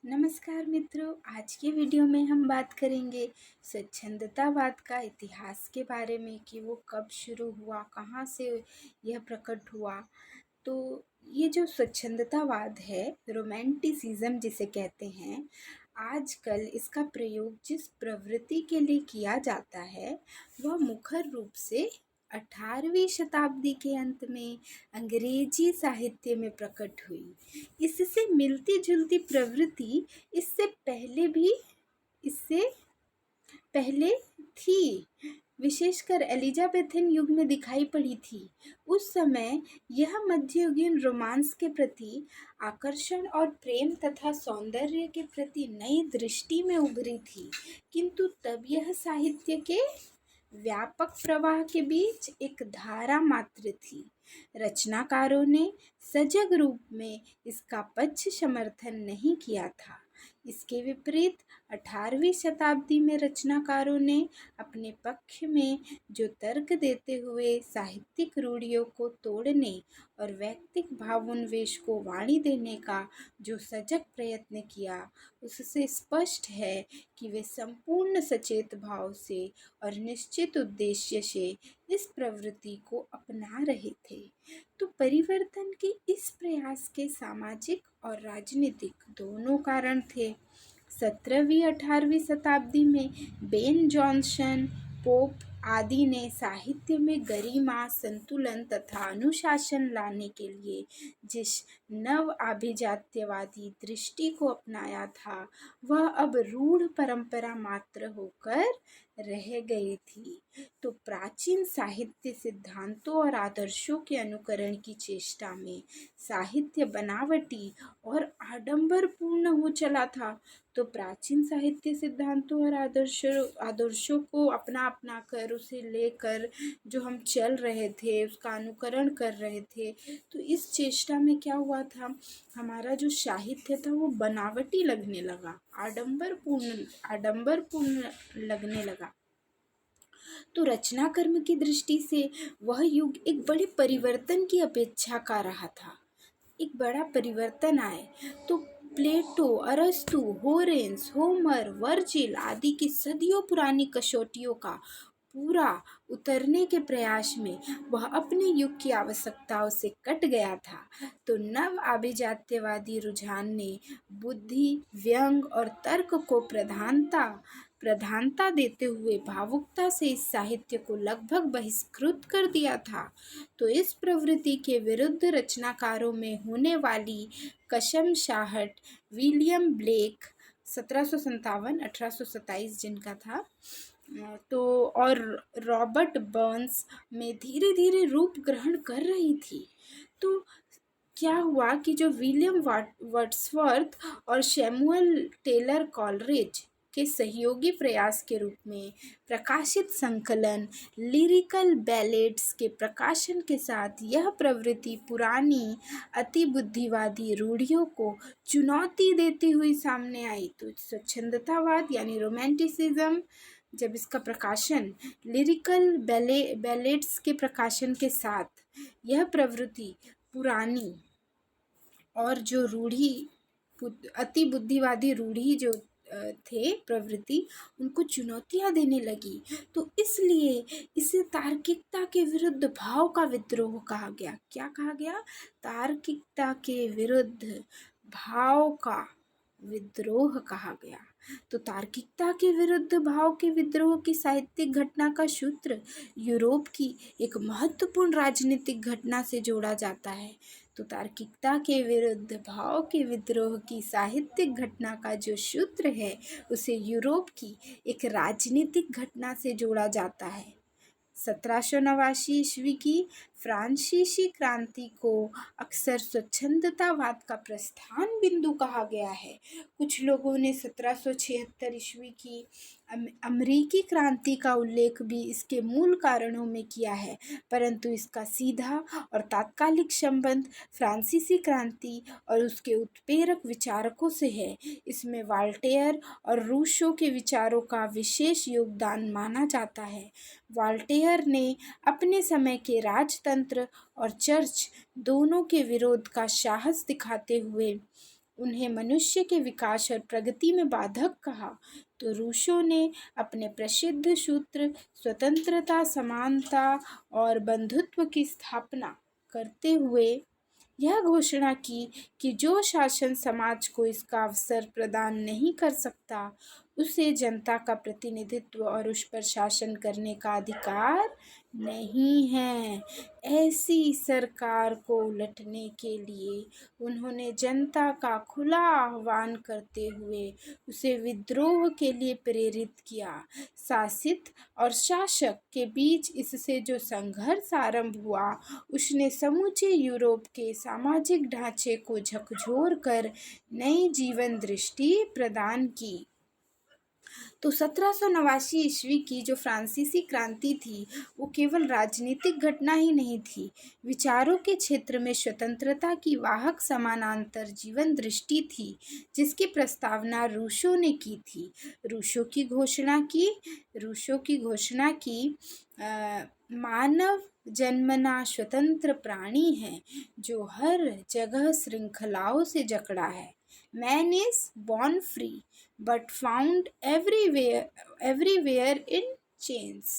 नमस्कार मित्रों, आज की वीडियो में हम बात करेंगे स्वच्छंदतावाद का इतिहास के बारे में कि वो कब शुरू हुआ, कहाँ से यह प्रकट हुआ। तो ये जो स्वच्छंदतावाद है, रोमांटिसिज्म जिसे कहते हैं, आजकल इसका प्रयोग जिस प्रवृत्ति के लिए किया जाता है वह मुखर रूप से 18वीं शताब्दी के अंत में अंग्रेजी साहित्य में प्रकट हुई। इससे मिलती जुलती प्रवृत्ति इससे पहले थी, विशेषकर एलिजाबेथन युग में दिखाई पड़ी थी। उस समय यह मध्ययुगीन रोमांस के प्रति आकर्षण और प्रेम तथा सौंदर्य के प्रति नई दृष्टि में उभरी थी, किंतु तब यह साहित्य के व्यापक प्रवाह के बीच एक धारा मात्र थी। रचनाकारों ने सजग रूप में इसका पक्ष समर्थन नहीं किया था। इसके विपरीत 18वीं शताब्दी में रचनाकारों ने अपने पक्ष में जो तर्क देते हुए साहित्यिक रूढ़ियों को तोड़ने और वैयक्तिक भावोन्वेष को वाणी देने का जो सजग प्रयत्न किया, उससे स्पष्ट है कि वे संपूर्ण सचेत भाव से और निश्चित उद्देश्य से इस प्रवृत्ति को अपना रहे थे। तो परिवर्तन के इस प्रयास के सामाजिक और राजनीतिक दोनों कारण थे। 17वीं-18वीं शताब्दी में बेन जॉनसन, पोप आदि ने साहित्य में गरिमा, संतुलन तथा अनुशासन लाने के लिए जिस नव अभिजात्यवादी दृष्टि को अपनाया था, वह अब रूढ़ परंपरा मात्र होकर रह गई थी। तो प्राचीन साहित्य सिद्धांतों और आदर्शों के अनुकरण की चेष्टा में साहित्य बनावटी और आडंबरपूर्ण हो चला था। तो प्राचीन साहित्य सिद्धांतों और आदर्शों को अपना कर, उसे लेकर जो हम चल रहे थे, उसका अनुकरण कर रहे थे, तो इस चेष्टा में क्या हुआ था, हमारा जो साहित्य था वो बनावटी लगने लगा, आडंबरपूर्ण लगने लगा। तो रचना कर्म की दृष्टि से वह युग एक बड़े परिवर्तन की अपेक्षा कर रहा था। एक बड़ा परिवर्तन आए तो प्लेटो, अरस्तु, होरेंस, होमर, वर्जिल आदि की सदियों पुरानी कसौटियों का पूरा उतरने के प्रयास में वह अपने युग की आवश्यकताओं से कट गया था। तो नव अभिजात्यवादी रुझान ने बुद्धि, व्यंग और तर्क को प्रधानता देते हुए भावुकता से इस साहित्य को लगभग बहिष्कृत कर दिया था। तो इस प्रवृत्ति के विरुद्ध रचनाकारों में होने वाली कसमसाहट विलियम ब्लेक 1757-1827 जिनका था, तो और रॉबर्ट बर्न्स में धीरे धीरे रूप ग्रहण कर रही थी। तो क्या हुआ कि जो विलियम वर्ड्सवर्थ और शैमुअल टेलर कॉलरिज के सहयोगी प्रयास के रूप में प्रकाशित संकलन लिरिकल बैलेड्स के प्रकाशन के साथ यह प्रवृत्ति पुरानी अतिबुद्धिवादी रूढ़ियों को चुनौती देती हुई सामने आई। तो स्वच्छंदतावाद यानी रोमांटिसिज्म, जब इसका प्रकाशन लिरिकल बैलेड्स के प्रकाशन के साथ यह प्रवृत्ति पुरानी और जो अति बुद्धिवादी रूढ़ी जो थे प्रवृत्ति, उनको चुनौतियां देने लगी, तो इसलिए इसे तार्किकता के विरुद्ध भाव का विद्रोह कहा गया। क्या कहा गया? तार्किकता के विरुद्ध भाव का विद्रोह कहा गया। तो तार्किकता के विरुद्ध भाव के विद्रोह की साहित्यिक घटना का सूत्र यूरोप की एक महत्वपूर्ण राजनीतिक घटना से जोड़ा जाता है। तो तार्किकता के विरुद्ध भाव के विद्रोह की साहित्यिक घटना का जो सूत्र है, उसे यूरोप की एक राजनीतिक घटना से जोड़ा जाता है। 1789 ईस्वी की फ्रांसीसी क्रांति को अक्सर स्वच्छंदतावाद का प्रस्थान बिंदु कहा गया है। कुछ लोगों ने 1776 ईस्वी की अमेरिकी क्रांति का उल्लेख भी इसके मूल कारणों में किया है, परंतु इसका सीधा और तात्कालिक संबंध फ्रांसीसी क्रांति और उसके उत्प्रेरक विचारकों से है। इसमें वॉल्टेयर और रूसो के विचारों का विशेष योगदान माना जाता है। वॉल्टेयर ने अपने समय के राजतंत्र और चर्च दोनों के विरोध का साहस दिखाते हुए उन्हें मनुष्य के विकास और प्रगति में बाधक कहा, तो रूसो ने अपने प्रसिद्ध सूत्र स्वतंत्रता, समानता और बंधुत्व की स्थापना करते हुए यह घोषणा की कि जो शासन समाज को इसका अवसर प्रदान नहीं कर सकता, उसे जनता का प्रतिनिधित्व और उस पर शासन करने का अधिकार नहीं है। ऐसी सरकार को उलटने के लिए उन्होंने जनता का खुला आह्वान करते हुए उसे विद्रोह के लिए प्रेरित किया। शासित और शासक के बीच इससे जो संघर्ष आरंभ हुआ, उसने समूचे यूरोप के सामाजिक ढांचे को झकझोर कर नई जीवन दृष्टि प्रदान की। तो 1789 ईस्वी की जो फ्रांसीसी क्रांति थी, वो केवल राजनीतिक घटना ही नहीं थी, विचारों के क्षेत्र में स्वतंत्रता की वाहक समानांतर जीवन दृष्टि थी, जिसकी प्रस्तावना रूसो ने की थी। रूसो की घोषणा की मानव जन्मना स्वतंत्र प्राणी है, जो हर जगह श्रृंखलाओं से जकड़ा है। Man is born free, but found everywhere in chains।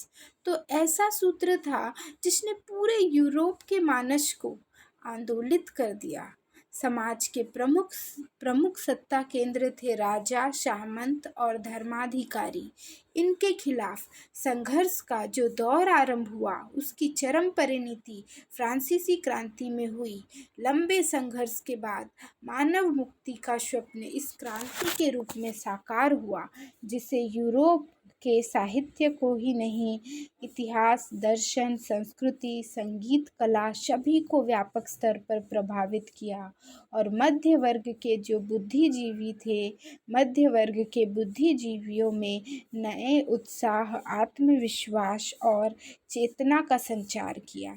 तो ऐसा सूत्र था जिसने पूरे यूरोप के मानस को आंदोलित कर दिया। समाज के प्रमुख सत्ता केंद्र थे राजा, सामंत और धर्माधिकारी। इनके खिलाफ संघर्ष का जो दौर आरंभ हुआ, उसकी चरम परिणति फ्रांसीसी क्रांति में हुई। लंबे संघर्ष के बाद मानव मुक्ति का स्वप्न इस क्रांति के रूप में साकार हुआ, जिसे यूरोप के साहित्य को ही नहीं, इतिहास, दर्शन, संस्कृति, संगीत, कला सभी को व्यापक स्तर पर प्रभावित किया। और मध्य वर्ग के जो बुद्धिजीवी थे, मध्य वर्ग के बुद्धिजीवियों में नए उत्साह, आत्मविश्वास और चेतना का संचार किया।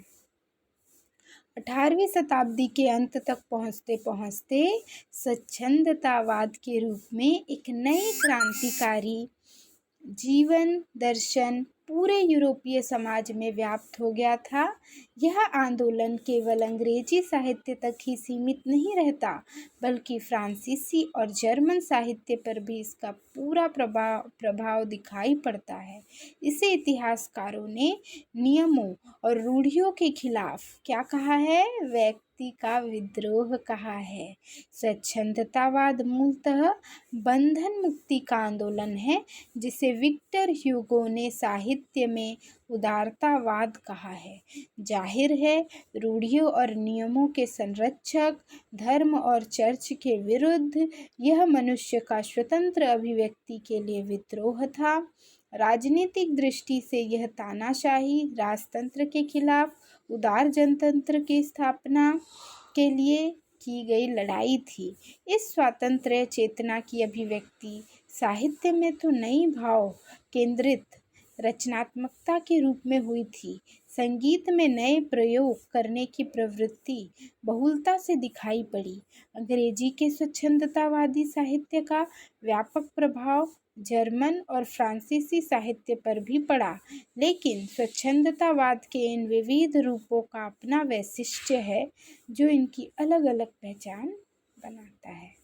18वीं शताब्दी के अंत तक पहुँचते पहुँचते स्वच्छंदतावाद के रूप में एक नई क्रांतिकारी जीवन दर्शन पूरे यूरोपीय समाज में व्याप्त हो गया था। यह आंदोलन केवल अंग्रेजी साहित्य तक ही सीमित नहीं रहता, बल्कि फ्रांसीसी और जर्मन साहित्य पर भी इसका पूरा प्रभाव दिखाई पड़ता है। इसे इतिहासकारों ने नियमों और रूढ़ियों के खिलाफ क्या कहा है? व्यक्ति का विद्रोह कहा है। स्वच्छंदतावाद मूलतः बंधन मुक्ति का आंदोलन है, जिसे विक्टर ह्यूगो ने साहित्य में उदारतावाद कहा है। जाहिर है, रूढ़ियों और नियमों के संरक्षक, धर्म और चर्च के विरुद्ध यह मनुष्य का स्वतंत्र अभिव्यक्ति के लिए विद्रोह था। राजनीतिक दृष्टि से यह तानाशाही राजतंत्र के खिलाफ उदार जनतंत्र की स्थापना के लिए की गई लड़ाई थी। इस स्वातंत्र्य चेतना की अभिव्यक्ति साहित्य में तो नई भाव केंद्रित रचनात्मकता के रूप में हुई थी। संगीत में नए प्रयोग करने की प्रवृत्ति बहुलता से दिखाई पड़ी। अंग्रेजी के स्वच्छंदतावादी साहित्य का व्यापक प्रभाव जर्मन और फ्रांसीसी साहित्य पर भी पड़ा, लेकिन स्वच्छंदतावाद के इन विविध रूपों का अपना वैशिष्ट्य है, जो इनकी अलग अलग पहचान बनाता है।